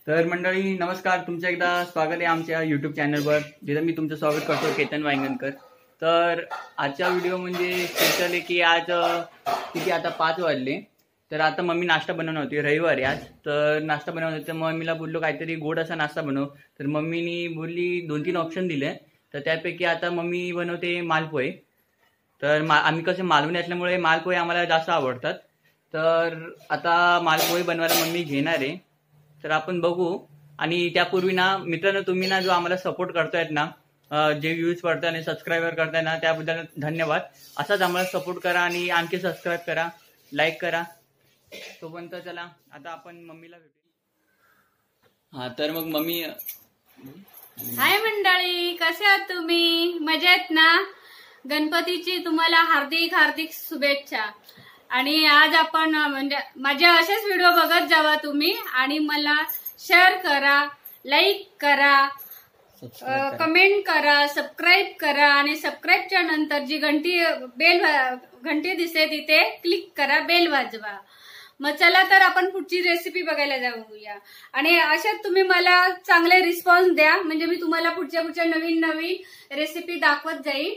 तर मंडळी नमस्कार, तुमचं एकदा स्वागत आहे आमच्या यूट्यूब चॅनलवर, जिथं मी तुमचं स्वागत करतो केतन वांगणकर। तर आजचा व्हिडिओ म्हणजे स्पेशल आहे की आज किती आता 5 वाजले, तर आता मम्मी नाश्ता बनवणार होती, रविवारी आज तर नाश्ता बनवणार होती। तर मम्मीला बोललो काहीतरी गोड असा नाश्ता बनव, तर मम्मीनी बोलली 2-3 ऑप्शन दिले, तर त्यापैकी आता मम्मी बनवते मालपोहे। तर आम्ही कसे मालवणी असल्यामुळे मालपोहे आम्हाला जास्त आवडतात, तर आता मालपोहे बनवायला मम्मी घेणार आहे, तर आपण बघू। आणि त्यापूर्वी ना मित्रांनो, तुम्ही ना जो आम्हाला सपोर्ट करतायत ना, जे व्ह्यूज पडतात आणि सबस्क्राईबर करताय ना, त्याबद्दल धन्यवाद। असाच आम्हाला सपोर्ट करा आणि आणखी सबस्क्राईब करा, लाईक करा। तोपर्यंत चला आता आपण मम्मीला भेटू। हा तर मग मम्मी। हाय मंडळी, कसे आहात तुम्ही? मजेत ना? गणपतीची तुम्हाला हार्दिक हार्दिक शुभेच्छा। आणि आज आपण म्हणजे माझे असेच व्हिडिओ बघत जावा तुम्ही, आणि मला शेअर करा, लाईक करा, कमेंट करा, सबस्क्राईब करा, आणि सबस्क्राईबच्या नंतर जी घंटी दिसते तिथे क्लिक करा, बेल वाजवा। मग चला तर आपण पुढची रेसिपी बघायला जाऊया। आणि अशाच तुम्ही मला चांगले रिस्पॉन्स द्या, म्हणजे मी तुम्हाला पुढच्या नवीन रेसिपी दाखवत जाईल।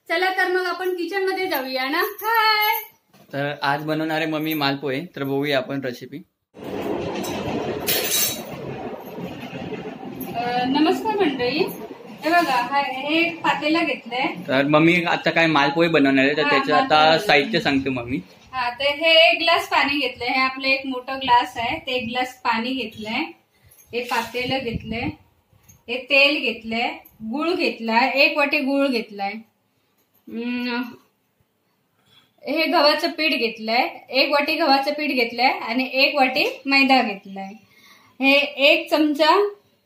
चला तर मग आपण किचन मध्ये जाऊया ना। हाय, तर आज बनवणार आहे मम्मी मालपोहे, तर बघूया आपण रेसिपी। नमस्कार मंडळी, हे बघा हे पातेला घेतलंय। तर मम्मी आता काय मालपोहे बनवणार आहे, तर त्याचं आता साहित्य सांगते मम्मी। हा, तर हे 1 ग्लास पाणी घेतलंय, हे आपलं एक मोठं ग्लास आहे, ते 1 ग्लास पाणी घेतलंय, हे पातेलं घेतलंय, हे तेल घेतलंय, गुळ घेतलाय, 1 वाटी गुळ घेतलाय, हे गव्हाचं पीठ घेतलंय, 1 वाटी गव्हाचं पीठ घेतलंय, आणि 1 वाटी मैदा घेतलाय, हे 1 चमचा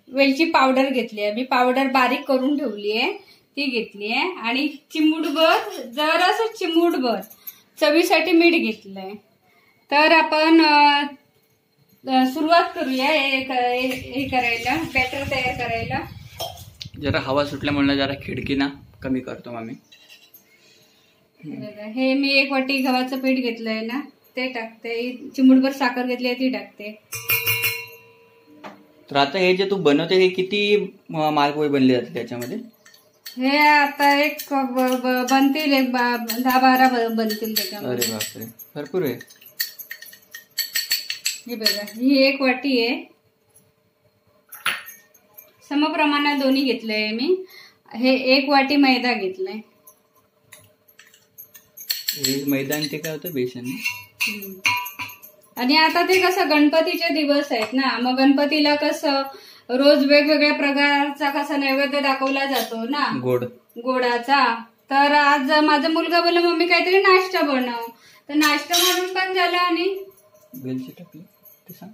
वेलची पावडर घेतली आहे, मी पावडर बारीक करून ठेवली आहे ती घेतली आहे, आणि जरासं चिमूटभर चवीसाठी मीठ घेतलंय। तर आपण सुरुवात करूया हे करायला, बॅटर तयार करायला। जरा हवा सुटल्यामुळे जरा खिडकी ना कमी करतो आम्ही। हे मी 1 वाटी गव्हाचं पीठ घेतलंय ना, ते टाकते, चिमूटभर साखर घेतली आहे ती टाकते। तर आता हे जे तू बनवते हे किती मालपोहे बनले जाते त्याच्यामध्ये? हे आता बनतील 10-12 बनतील त्याच्यामध्ये। अरे बापरे, भरपूर आहे। हे बघा, ही 1 वाटी आहे, समप्रमाणात दोन्ही घेतलंय मी। हे 1 वाटी मैदा घेतलाय, मैदान ते काय होतं, बेसन। आणि आता ते कसं गणपतीचे दिवस आहेत ना, मग गणपतीला कसं रोज वेगवेगळ्या प्रकारचा कसा नैवेद्य दाखवला जातो ना, गोडाचा। तर आज माझा मुलगा बोलला मम्मी काहीतरी नाश्ता बनव, तर नाश्ता म्हणून पण झाला। आणि वेलची टाकली ते सांग।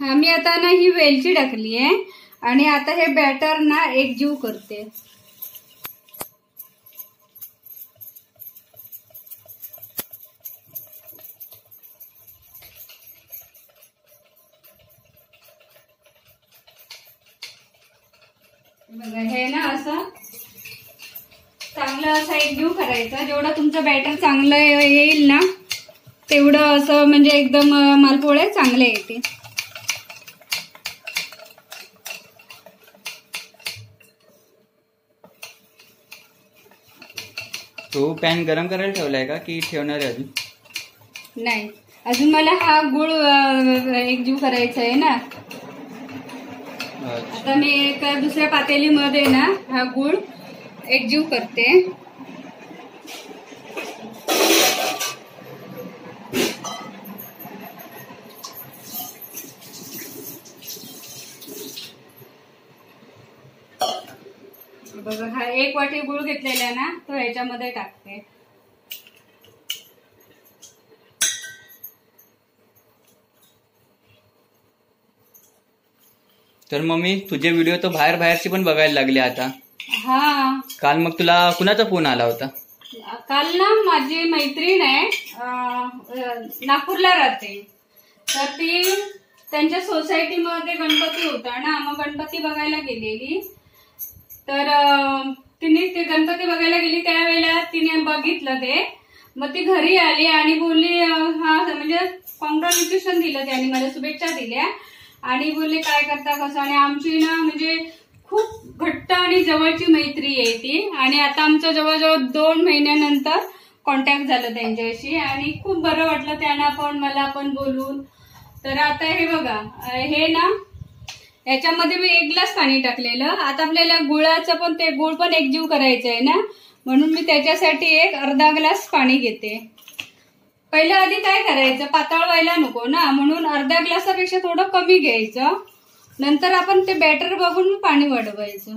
हा, मी आता ना ही वेलची टाकली आहे, आणि आता हे बॅटर ना एकजीव करते। बघा, हे ना असं चांगलं असं एकजीव करायचं, जेवढं तुमचं बॅटर चांगलं येईल ना तेवढं असं म्हणजे एकदम मालपोळे चांगले येते। तो पॅन गरम करायला ठेवलाय का की ठेवणार आहे अजून? नाही, अजून मला हा गुळ एकजीव करायचा आहे ना। आता मी एका दुसऱ्या पातेलीमध्ये ना हा गुळ एकजीव करते। बघा, हा 1 वाटी गुळ घेतलेला ना, तो ह्याच्यामध्ये टाकते। तर मम्मी तुझे व्हिडिओ तर बाहेरची पण बघायला लागले आता। हा, काल मग तुला कुणाचा फोन आला होता? काल ना माझी मैत्रीण आहे, नागपूरला राहते, तर ती त्यांच्या सोसायटीमध्ये गणपती होता ना, मग गणपती बघायला गेलेली। तर तिने ते गणपती बघायला गेली, त्यावेळेला तिने बघितलं ते, मग ती घरी आली आणि बोलली, हा म्हणजे कॉंग्रॅच्युलेशन दिलं, त्यांनी मला शुभेच्छा दिल्या, आणि बोलले काय करता कसं. आणि आमची ना म्हणजे खूप घट्ट आणि जवळची मैत्री आहे ती. आणि आता आमचं जवळजवळ 2 महिन्यानंतर कॉन्टॅक्ट झालं त्यांच्याशी आणि खूप बरं वाटलं त्यांना पण मला पण बोलून. तर आता हे बघा, हे ना याच्यामध्ये मी 1 ग्लास पाणी टाकलेलं. आता आपल्याला गुळाचं पण ते गुळ पण एकजीव करायचं आहे ना, म्हणून मी त्याच्यासाठी एक अर्धा ग्लास पाणी घेते. पहिल्या आधी काय करायचं, पातळ व्हायला नको ना, म्हणून अर्ध्या ग्लासापेक्षा थोडं कमी घ्यायचं. नंतर आपण ते बॅटर बघून पाणी वाढवायचं.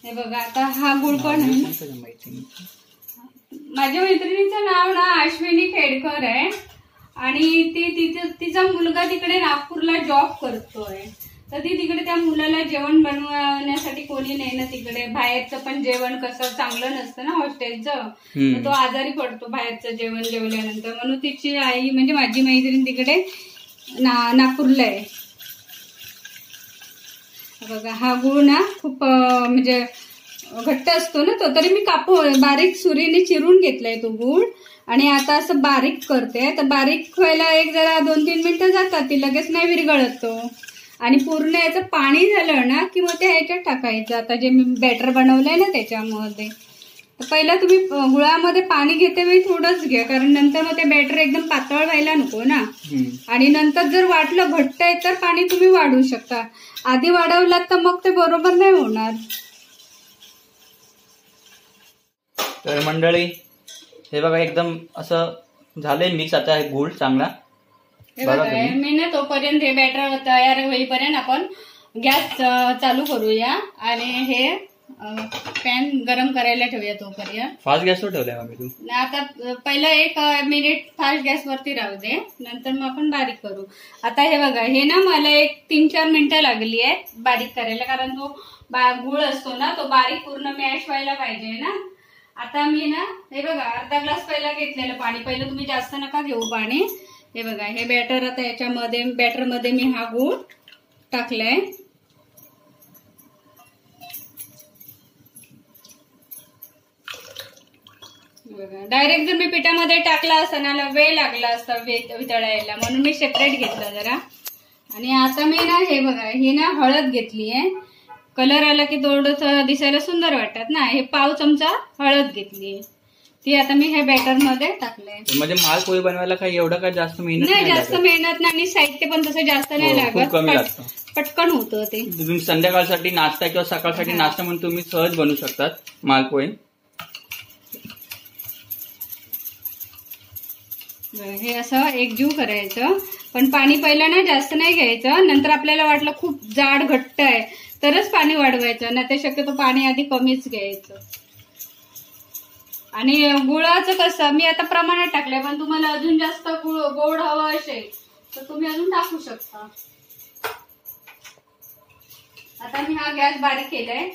हे बघा आता हा गुळ पण आहे ना. माझ्या मैत्रिणीचं नाव ना अश्विनी खेडकर आहे आणि तिचा मुलगा तिकडे नागपूरला जॉब करतोय. तर ती तिकडे त्या मुलाला जेवण बनवण्यासाठी कोणी नाही ना तिकडे. बाहेरचं पण जेवण कसं चांगलं नसतं ना हॉस्टेलचं, तर तो आजारी पडतो बाहेरचं जेवण जेवल्यानंतर. म्हणून तिची आई म्हणजे माझी मैत्रीण तिकडे नागपूरला आहे. बघा हा गुळ ना खूप म्हणजे घट्ट असतो ना तो, तरी मी बारीक सुरीने चिरून घेतलाय तो गुळ. आणि आता असं बारीक करते. तर बारीक व्हायला जरा 2-3 मिनिटं जातात, ती लगेच नाही विरघळत तो. आणि पूर्ण याचं पाणी झालं ना की मग ते ह्याच्यात टाकायचं. आता जे मी बॅटर बनवलंय ना त्याच्यामध्ये, तर पहिला तुम्ही गुळामध्ये पाणी घेते वेळी थोडंच घ्या, कारण नंतर मग ते बॅटर एकदम पातळ व्हायला नको ना. आणि नंतर जर वाटलं घट्ट आहे तर पाणी तुम्ही वाढवू शकता. आधी वाढवलात तर मग ते बरोबर नाही होणार. तर मंडळी हे बघा एकदम असं झालंय मिक्स. आता गुळ चांगला मी ना तोपर्यंत हे बॅटर तयार होईपर्यंत आपण गॅस चालू करूया आणि हे पॅन गरम करायला ठेवूया तोपर्यंत. फास्ट गॅसवर ठेवलाय मग तू? आता पहिला 1 मिनिट फास्ट गॅसवरती राहू दे, नंतर मग आपण बारीक करू. आता हे बघा, हे ना मला 3-4 मिनिटं लागली आहे बारीक करायला, कारण तो गुळ असतो ना तो बारीक पूर्ण मॅश व्हायला पाहिजे ना. आता मी ना हे बघा अर्धा ग्लास पहिला घेतलेलं पाणी. पहिलं तुम्ही जास्त नका घेऊ पाणी. हे बघा हे बॅटर आता याच्यामध्ये बॅटरमध्ये मी हा गूळ टाकलाय. बघा डायरेक्ट जर मी पिठामध्ये टाकला असता ना वेळ लागला असता वितळायला, म्हणून मी सेपरेट घेतलं जरा. आणि आता मी ना हे बघा हे ना हळद घेतली आहे. कलर आला की थोडंसं दिसायला सुंदर वाटतात ना. हे पाव चमचा हळद घेतली, ती आता मी हे बॅटर मध्ये टाकलंय. म्हणजे मालपोळी बनवायला काही एवढं काय जास्त मेहनत नाही, जास्त मेहनत नाही आणि साहित्य पण तसं जास्त नाही लागत, पटकन होतं ते. तुम्ही संध्याकाळसाठी नाश्ता किंवा सकाळसाठी नाश्ता म्हणून तुम्ही सहज बनवू शकतात मालपोळी. हे असं एकजीव करायचं, पण पाणी पहिलं ना जास्त नाही घ्यायचं. नंतर आपल्याला वाटलं खूप जाड घट्ट आहे तरच पाणी वाढवायचं, नाही तर शक्यतो पाणी आधी कमीच घ्यायचं. आणि गुळाचं कसं मी आता प्रमाणात टाकलंय, पण तुम्हाला अजून जास्त गोड हवं असेल तर तुम्ही अजून टाकू शकता. आता मी हा गॅस बारीक केलाय.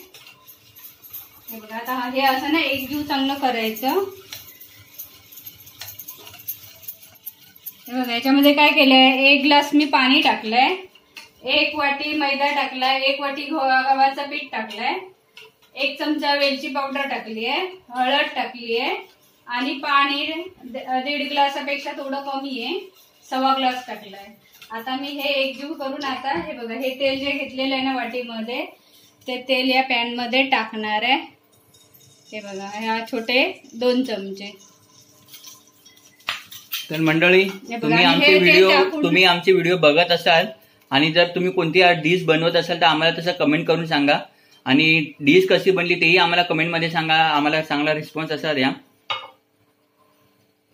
हे बघा आता हे असं ना एकजीव चांगलं करायचं. हे बघा याच्यामध्ये काय केलंय, 1 ग्लास मी पाणी टाकलंय, 1 वाटी मैदा टाकलाय, 1 वाटी गव्हाचं पीठ टाकलंय, 1 चमचा वेलची पावडर टाकली आहे, हळद टाकली आहे आणि पाणी 1.5 ग्लासापेक्षा थोडं कमी आहे, 1.25 ग्लास टाकलाय. आता मी हे एकजीव करून आता हे बघा हे तेल जे घेतलेलं आहे ना वाटीमध्ये, ते तेल या पॅन मध्ये टाकणार आहे. हे बघा ह्या छोटे 2 चमचे. तर मंडळी तुम्ही आमचे व्हिडिओ बघत असाल आणि जर तुम्ही कोणती डिश बनवत असाल तर आम्हाला तसं कमेंट करून सांगा. आणि डिश कशी बनली तेही आम्हाला कमेंटमध्ये सांगा, आम्हाला चांगला रिस्पॉन्स असा द्या.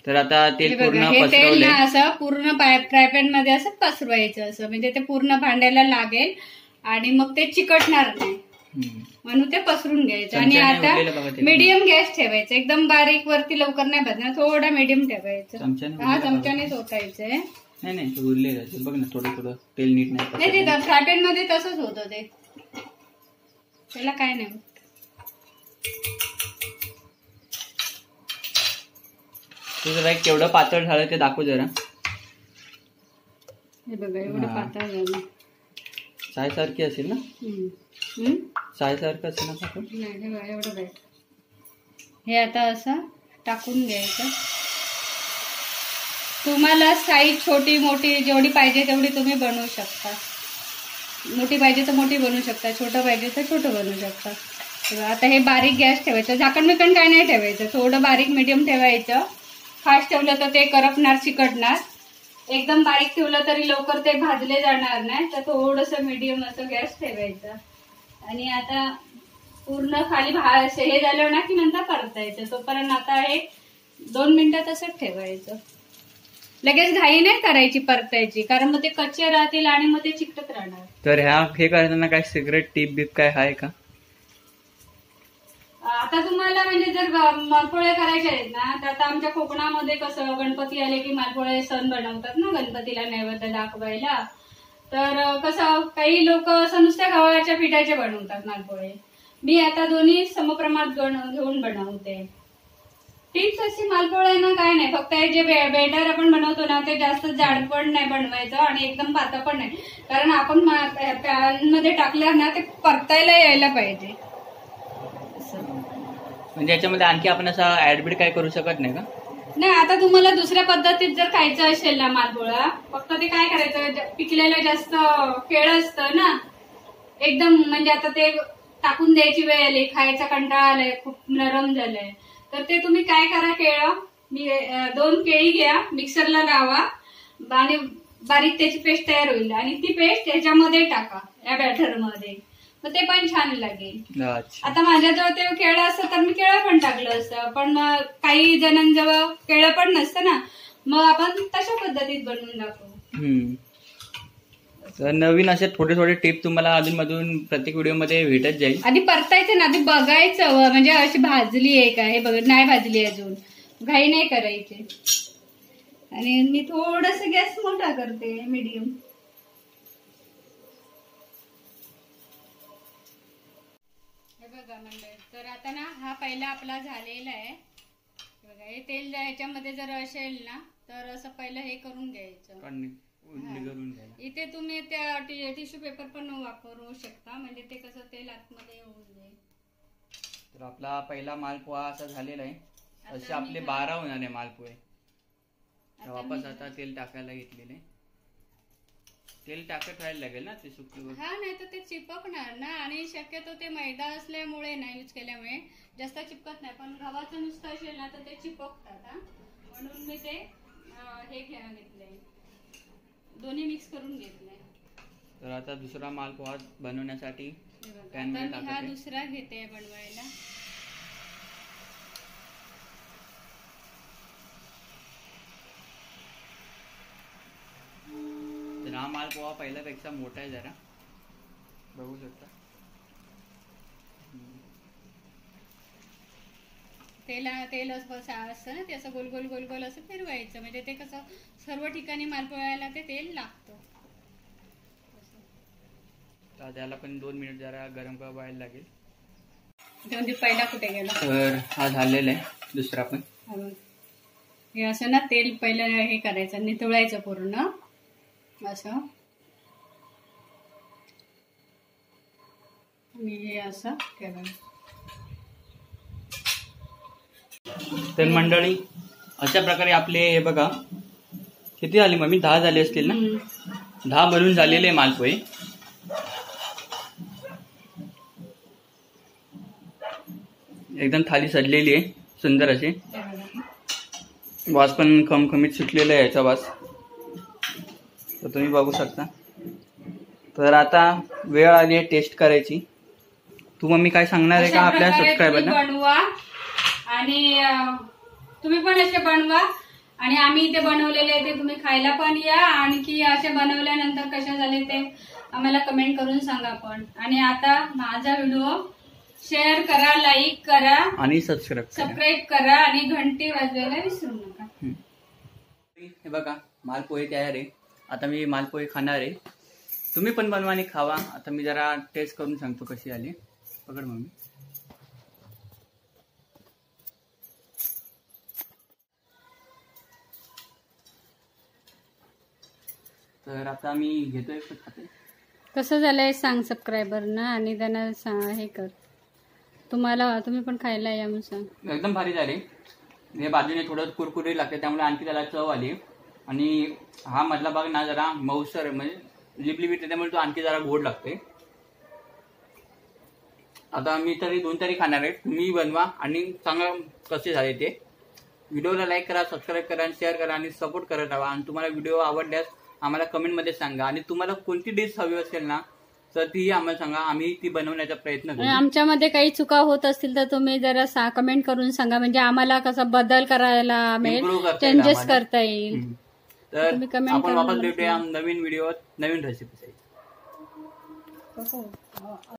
तर आता तेल पूर्ण तेल ना असं पूर्ण फ्राय पॅन मध्ये असं पसरवायचं, असं म्हणजे ते पूर्ण भांड्याला लागेल आणि मग ते चिकटणार नाही, म्हणून ते पसरून घ्यायचं. आणि आता मीडियम गॅस ठेवायचा, एकदम बारीक वरती लवकर नाही भाजणार, थोडा मीडियम ठेवायचं. हा चमच्यानेच होतायचंय. नाही उरले बघ ना, थोडं तेल नीट नाही ते फ्राय पॅन मध्ये तसंच होतं, ते त्याला काय नाही. तुझं केवढं पातळ झालं ते दाखव जरा. हे बघा एवढं पातळ झालं, चाय सारखी असेल ना, चाय सारखं असेल ना पातळ. नाही बघा एवढं बॅट. हे आता असं टाकून घ्यायचं. तुम्हाला साईज छोटी मोठी जेवढी पाहिजे तेवढी तुम्ही बनवू शकता. मोठी पाहिजे तर मोठी बनवू शकता, छोटं पाहिजे तर छोटं बनवू शकता. आता हे बारीक गॅस ठेवायचं, झाकण बिकण काय नाही ठेवायचं, थोडं बारीक मीडियम ठेवायचं. फास्ट ठेवलं तर ते करपणार, चिकटणार. एकदम बारीक ठेवलं तरी लवकर ते भाजले जाणार नाही, तर थोडंसं मीडियम असं गॅस ठेवायचं. आणि आता पूर्ण खाली हे झालं ना की नंतर परतायचं. तोपर्यंत आता हे 2 मिनिटं तसंच ठेवायचं. लगेच घाई नाही करायची परतायची, कारण मग ते कच्चे राहतील आणि मग ते चिकटत राहणार. तर हे करताना काय सिक्रेट टिप बिप काय आहे का? आता तुम्हाला म्हणजे जर मालपोळे करायचे आहेत ना, तर आता आमच्या कोकणामध्ये कसं गणपती आले की मालपोळे सण बनवतात ना, गणपतीला नैवेद्य दाखवायला. तर कसं काही लोक असं नुसत्या गव्हाच्या पिठाचे बनवतात मालपोळे. मी आता दोन्ही समप्रमाणात घेऊन बनवते. टिप्स अशी मालपोळे ना काय नाही, फक्त हे जे बेटर आपण बनवतो ना ते जास्त जाड पण नाही बनवायचं आणि एकदम पातळ पण नाही, कारण आपण पॅन मध्ये टाकल्यावर ना ते परतायला यायला पाहिजे. म्हणजे याच्यामध्ये आणखी आपण असं ऍडबिट काय करू शकत नाही का? नाही, आता तुम्हाला दुसऱ्या पद्धतीत जर खायचं असेल ना मालपोळा, फक्त ते काय करायचं, पिकलेलं जास्त केळ असतं ना एकदम, म्हणजे आता ते टाकून द्यायची वेळ आली, खायचा कंटाळा आलाय, खूप नरम झालंय, तर ते तुम्ही काय करा, केळं 2 केळी घ्या, मिक्सरला लावा आणि बारीक त्याची पेस्ट तयार होईल आणि ती पेस्ट याच्यामध्ये टाका, या बॅटरमध्ये, मग ते पण छान लागेल. आता माझ्याजवळ ते केळं असतं तर मी केळं पण टाकलं असतं, पण काही जणांजवळ केळं पण नसतं ना, मग आपण तशा पद्धतीत बनवून दाखवू. तर नवीन असे थोडे थोडे टिप तुम्हाला अधून मधून प्रत्येक व्हिडिओमध्ये भेटत जाईल. आधी परतायचं ना, आधी बघायचं म्हणजे अशी भाजली आहे का हे बघ, नाही भाजली अजून, घाई नाही करायची. आणि मी थोडस गॅस मोठा करते, मीडियम. हे बघा मंडळी, तर आता ना हा पहिला आपला झालेला आहे. बघा, हे तेल याच्यामध्ये जर असेल ना तर असं पहिलं हे करून घ्यायचं. इथे तुम्ही त्या टिश्यू पेपर पण वापरू शकता, म्हणजे ते कसं तेल आतमध्ये होऊन जाईल. तर आपला पहिला मालपोहा असा झालेला आहे. असे आपले 12 होणार आहे मालपोहे. वापस आता तेल टाकायला घेतलेले. तेल टाकत राहायला लागेल ना, ते सुकलं. हा, नाही तर ते चिपकणार ना, आणि शक्यतो ते मैदा असल्यामुळे ना, यूज केल्यामुळे जास्त चिपकत नाही, पण गव्हाचं नुसतं असेल ना तर ते चिपकतात. म्हणून मी ते हे घेतलंय, दोन्ही मिक्स करून घेतलंय. तर आता दुसरा मालपोहा बनवण्यासाठी पॅन मध्ये टाकते. हा दुसरा घेते बनवायला. तर हा मालपोहा पहिल्यापेक्षा मोठा आहे जरा, बघू शकता. तेल असतं ना, ते असं गोल गोल गोल गोल असं फिरवायचं, म्हणजे ते कसं सर्व ठिकाणी मालपोळ्याला ते तेल लागतं. तर त्याला पण 2 मिनिट जरा गरम करायला लागेल. पहिला कुठे गेला? तर हा झालेला आहे दुसरा पण. हे असं ना तेल पहिलं हे करायचं, नितळायचं पूर्ण असं, आणि हे असं ठेवायचं. तर मंडळी, अशा प्रकारे आपले हे बघा किती झाले मम्मी, 10 झाले असतील ना, 10 बनून झालेले मालपोहे. एकदम थाली सजलेली आहे, सुंदर असे. वास पण खमखमीत सुटलेला आहे याचा वास, तर तुम्ही बघू शकता. तर आता वेळ आली आहे टेस्ट करायची. तू मम्मी काय सांगणार आहे का आपल्या सबस्क्रायबरना? बनवा आणि तुम्ही पण असे बनवा, आणि आम्ही इथे बनवलेले ते तुम्ही खायला पण या, आणखी असे बनवल्यानंतर कसे झाले ते आम्हाला कमेंट करून सांगा पण. आणि आता माझा व्हिडिओ शेअर करा, लाईक करा आणि सबस्क्राईब करा आणि घंटी वाजवायला विसरू नका. हे बघा मालपोहे तयार आहे. आता मी मालपोहे खाणार आहे, तुम्ही पण बनवा आणि खावा. आता मी जरा टेस्ट करून सांगतो कशी आली. पकड मम्मी. तर आता मी घेतोय, खाते. कसं झालंय सांग सबस्क्रायबरना, आणि त्यांना हे कर, तुम्ही पण खायला या म्हणून सांग. एकदम भारी झाले. हे बाजूने थोडं कुरकुरी लागते, त्यामुळे आणखी त्याला चव आली. आणि हा मधला भाग ना जरा मऊसर आहे, म्हणजे लिबलिबीत त्यामुळे तो आणखी जरा गोड लागते. आता मी तरी 2 तरी खाणार आहे. तुम्ही बनवा आणि सांगा कसे झाले ते. व्हिडिओला लाईक करा, सबस्क्राईब करा आणि शेअर करा आणि सपोर्ट करत राहा. आणि तुम्हाला व्हिडिओ आवडल्यास आम्हाला कमेंटमध्ये सांगा. आणि तुम्हाला कोणती डिश हवी असेल ना तर तीही आम्हाला सांगा, आम्ही ती बनवण्याचा प्रयत्न आणि करू. आमच्यामध्ये काही चुका होत असतील तर तुम्ही जरा कमेंट करून सांगा, म्हणजे आम्हाला कसं बदल करायला मिळेल, Improve करता येईल चेंजेस आम्हाला. करता येईल. तर तुम्ही comment आपण करून वापस मला भेटूया नवीन व्हिडिओ नवीन रेसिपी.